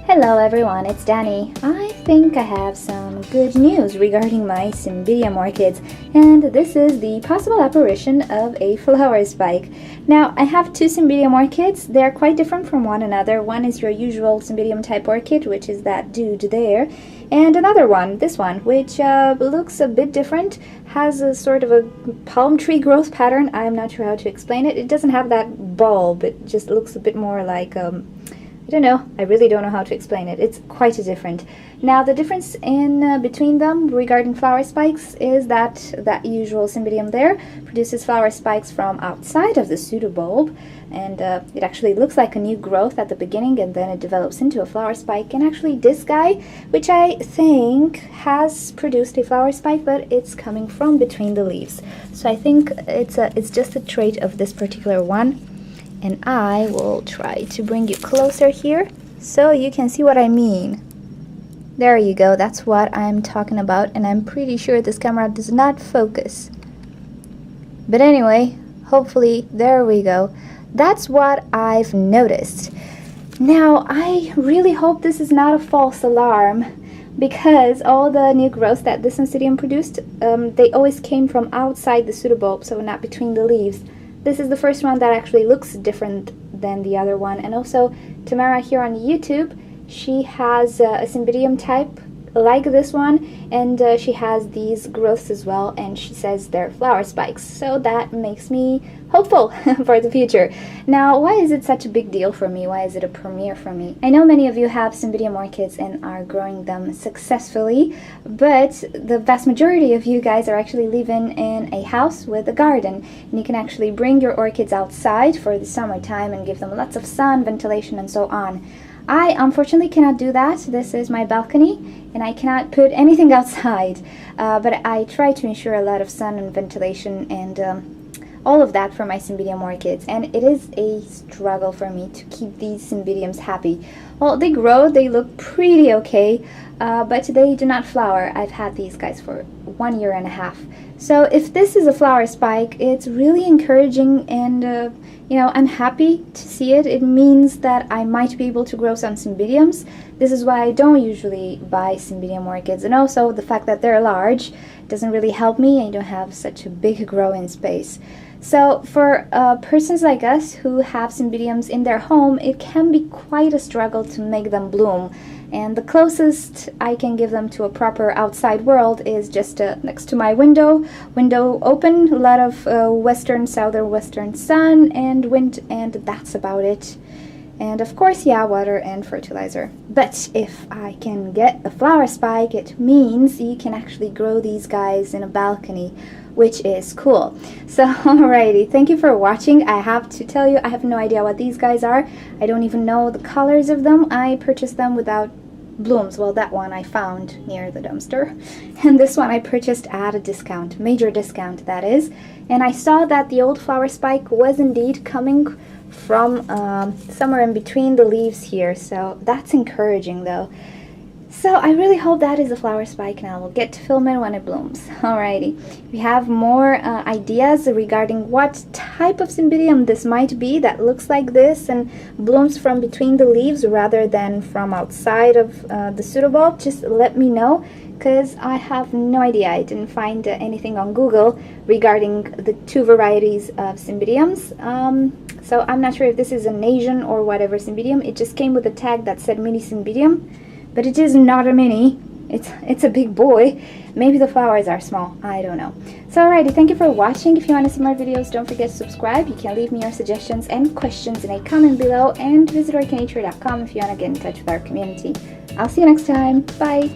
Hello everyone, it's Danny. I think I have some good news regarding my Cymbidium orchids, and this is the possible apparition of a flower spike. Now, I have two Cymbidium orchids. They're quite different from one another. One is your usual Cymbidium type orchid, which is that dude there, and another one, this one, which looks a bit different, has a sort of a palm tree growth pattern. I'm not sure how to explain it. It doesn't have that bulb, it just looks a bit more like I don't know. I really don't know how to explain it. It's quite different. Now, the difference in between them regarding flower spikes is that usual Cymbidium there produces flower spikes from outside of the pseudobulb, and it actually looks like a new growth at the beginning, and then it develops into a flower spike. And actually, this guy, which I think has produced a flower spike, but it's coming from between the leaves. So I think it's just a trait of this particular one. And I will try to bring you closer here so you can see what I mean. There you go, that's what I'm talking about, and I'm pretty sure this camera does not focus. But anyway, hopefully, there we go. That's what I've noticed. Now, I really hope this is not a false alarm, because all the new growths that this Cymbidium produced, they always came from outside the pseudobulb, so not between the leaves. This is the first one that actually looks different than the other one. And also, Tamara here on YouTube, she has a Cymbidium type like this one, and she has these growths as well, and she says they're flower spikes. So that makes me hopeful for the future. Now, why is it such a big deal for me? Why is it a premiere for me? I know many of you have Cymbidium orchids and are growing them successfully, but the vast majority of you guys are actually living in a house with a garden, and you can actually bring your orchids outside for the summertime and give them lots of sun, ventilation, and so on. I unfortunately cannot do that. This is my balcony, and I cannot put anything outside, but I try to ensure a lot of sun and ventilation and all of that for my Cymbidium orchids, and it is a struggle for me to keep these Cymbidiums happy. Well, they grow, they look pretty okay, but they do not flower. I've had these guys for 1.5 years. So if this is a flower spike, it's really encouraging, and you know, I'm happy to see it. It means that I might be able to grow some Cymbidiums. This is why I don't usually buy Cymbidium orchids, and also the fact that they're large doesn't really help me. I don't have such a big growing space. So for persons like us who have Cymbidiums in their home, it can be quite a struggle to make them bloom. And the closest I can give them to a proper outside world is just next to my window open, a lot of southern sun and wind, and that's about it. And of course, yeah, water and fertilizer. But if I can get a flower spike, it means you can actually grow these guys in a balcony, which is cool. So alrighty, thank you for watching. I have to tell you, I have no idea what these guys are. I don't even know the colors of them. I purchased them without blooms. Well, that one I found near the dumpster, and this one I purchased at a discount, major discount that is. And I saw that the old flower spike was indeed coming from somewhere in between the leaves here, so that's encouraging though. So I really hope that is a flower spike, and I will get to film it when it blooms. Alrighty, if you have more ideas regarding what type of Cymbidium this might be that looks like this and blooms from between the leaves rather than from outside of the pseudobulb, just let me know, because I have no idea. I didn't find anything on Google regarding the two varieties of Cymbidiums. So I'm not sure if this is an Asian or whatever Cymbidium. It just came with a tag that said mini Cymbidium, but it is not a mini. It's a big boy. Maybe the flowers are small. I don't know. So alrighty, thank you for watching. If you want to see more videos, don't forget to subscribe. You can leave me your suggestions and questions in a comment below, and visit orchidnature.com if you want to get in touch with our community. I'll see you next time. Bye!